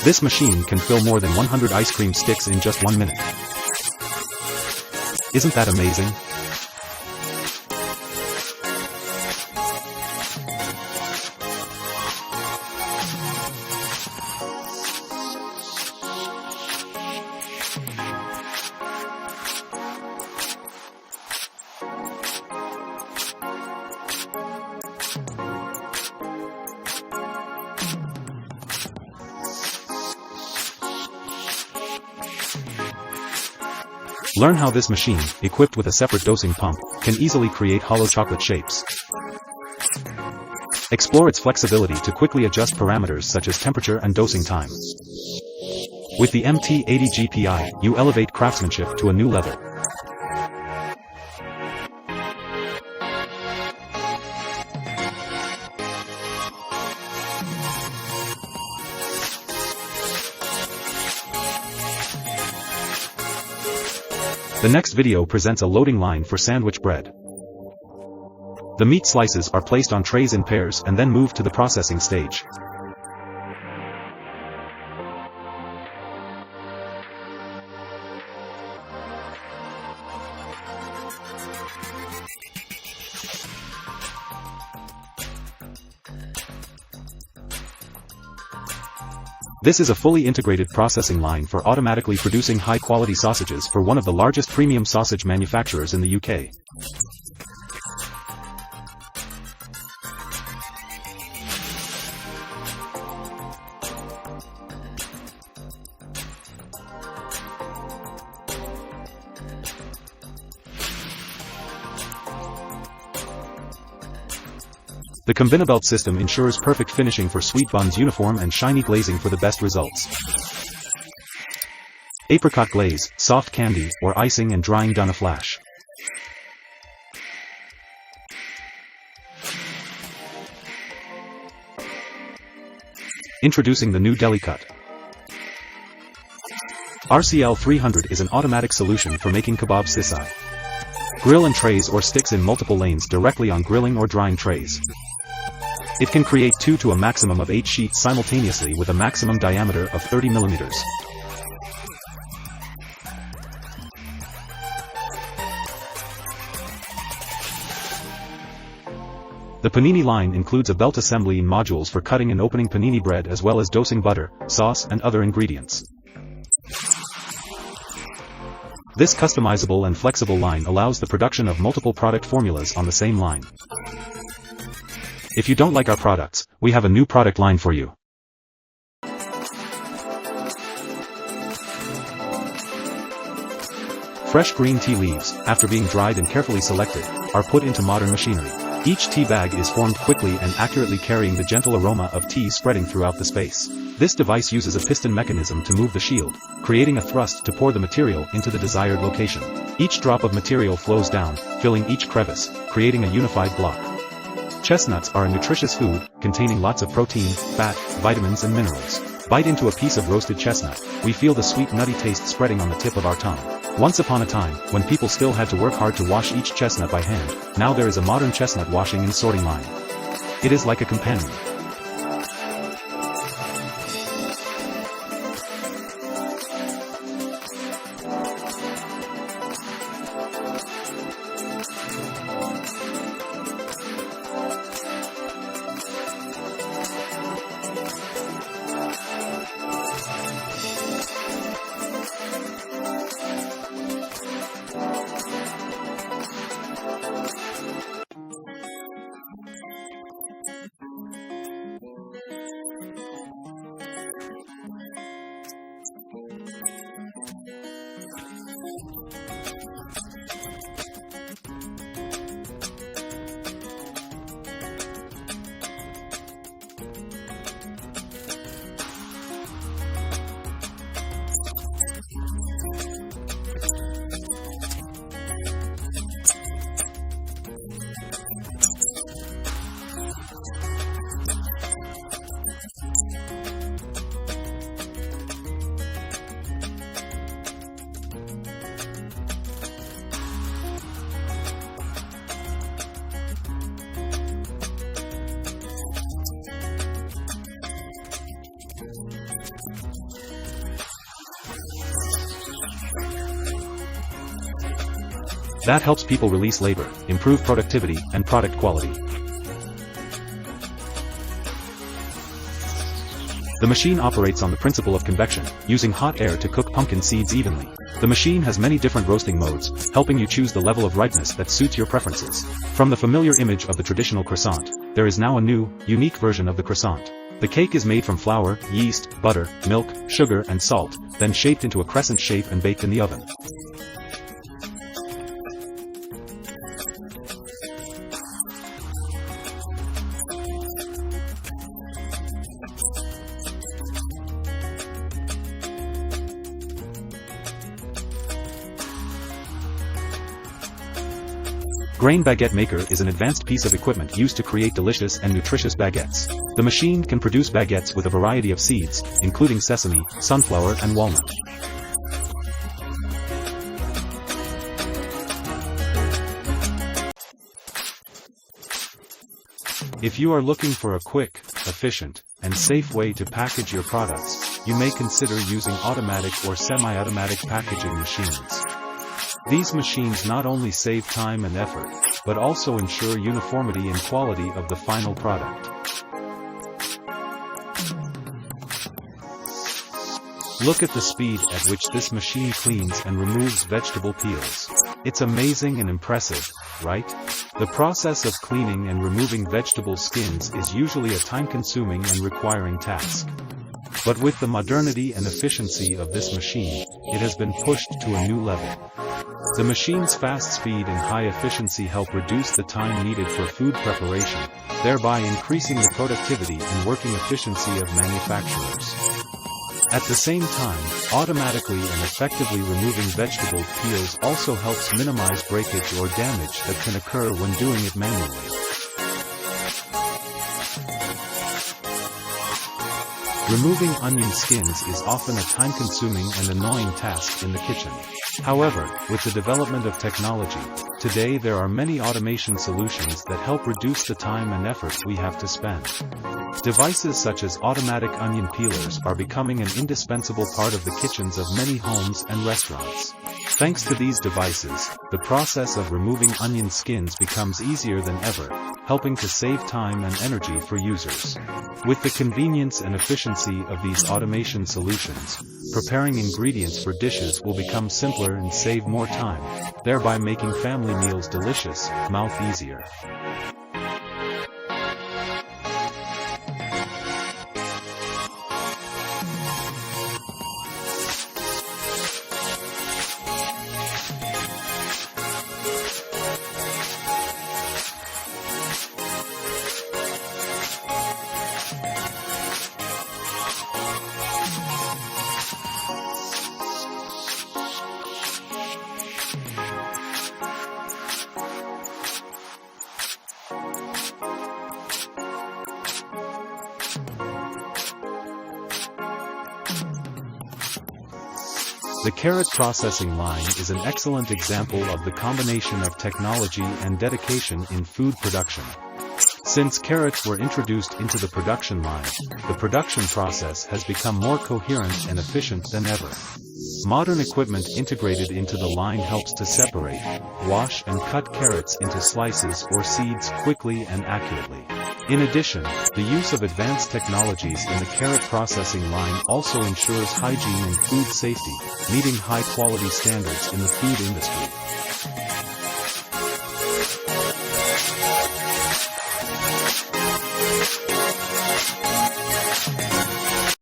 This machine can fill more than 100 ice cream sticks in just 1 minute. Isn't that amazing? Learn how this machine, equipped with a separate dosing pump, can easily create hollow chocolate shapes. Explore its flexibility to quickly adjust parameters such as temperature and dosing time. With the MT80 GPI, you elevate craftsmanship to a new level. The next video presents a loading line for sandwich bread. The meat slices are placed on trays in pairs and then moved to the processing stage. This is a fully integrated processing line for automatically producing high-quality sausages for one of the largest premium sausage manufacturers in the UK. The Combinabelt system ensures perfect finishing for sweet buns, uniform and shiny glazing for the best results. Apricot glaze, soft candy, or icing and drying done a flash. Introducing the new Deli Cut. RCL 300 is an automatic solution for making kebab sisai. Grill and trays or sticks in multiple lanes directly on grilling or drying trays. It can create 2 to a maximum of 8 sheets simultaneously with a maximum diameter of 30 millimeters. The panini line includes a belt assembly and modules for cutting and opening panini bread as well as dosing butter, sauce and other ingredients. This customizable and flexible line allows the production of multiple product formulas on the same line. If you don't like our products, we have a new product line for you. Fresh green tea leaves, after being dried and carefully selected, are put into modern machinery. Each tea bag is formed quickly and accurately, carrying the gentle aroma of tea spreading throughout the space. This device uses a piston mechanism to move the shield, creating a thrust to pour the material into the desired location. Each drop of material flows down, filling each crevice, creating a unified block. Chestnuts are a nutritious food, containing lots of protein, fat, vitamins and minerals. Bite into a piece of roasted chestnut, we feel the sweet nutty taste spreading on the tip of our tongue. Once upon a time, when people still had to work hard to wash each chestnut by hand, now there is a modern chestnut washing and sorting line. It is like a companion. That helps people release labor, improve productivity, and product quality. The machine operates on the principle of convection, using hot air to cook pumpkin seeds evenly. The machine has many different roasting modes, helping you choose the level of ripeness that suits your preferences. From the familiar image of the traditional croissant, there is now a new, unique version of the croissant. The cake is made from flour, yeast, butter, milk, sugar and salt, then shaped into a crescent shape and baked in the oven. Grain Baguette Maker is an advanced piece of equipment used to create delicious and nutritious baguettes. The machine can produce baguettes with a variety of seeds, including sesame, sunflower and walnut. If you are looking for a quick, efficient, and safe way to package your products, you may consider using automatic or semi-automatic packaging machines. These machines not only save time and effort, but also ensure uniformity and quality of the final product. Look at the speed at which this machine cleans and removes vegetable peels. It's amazing and impressive, right? The process of cleaning and removing vegetable skins is usually a time-consuming and requiring task. But with the modernity and efficiency of this machine, it has been pushed to a new level. The machine's fast speed and high efficiency help reduce the time needed for food preparation, thereby increasing the productivity and working efficiency of manufacturers. At the same time, automatically and effectively removing vegetable peels also helps minimize breakage or damage that can occur when doing it manually. Removing onion skins is often a time-consuming and annoying task in the kitchen. However, with the development of technology, today there are many automation solutions that help reduce the time and effort we have to spend. Devices such as automatic onion peelers are becoming an indispensable part of the kitchens of many homes and restaurants. Thanks to these devices, the process of removing onion skins becomes easier than ever, helping to save time and energy for users. With the convenience and efficiency of these automation solutions, preparing ingredients for dishes will become simpler and save more time, thereby making family meals delicious, mouth easier. The carrot processing line is an excellent example of the combination of technology and dedication in food production. Since carrots were introduced into the production line, the production process has become more coherent and efficient than ever. Modern equipment integrated into the line helps to separate, wash and cut carrots into slices or seeds quickly and accurately. In addition, the use of advanced technologies in the carrot processing line also ensures hygiene and food safety, meeting high-quality standards in the food industry.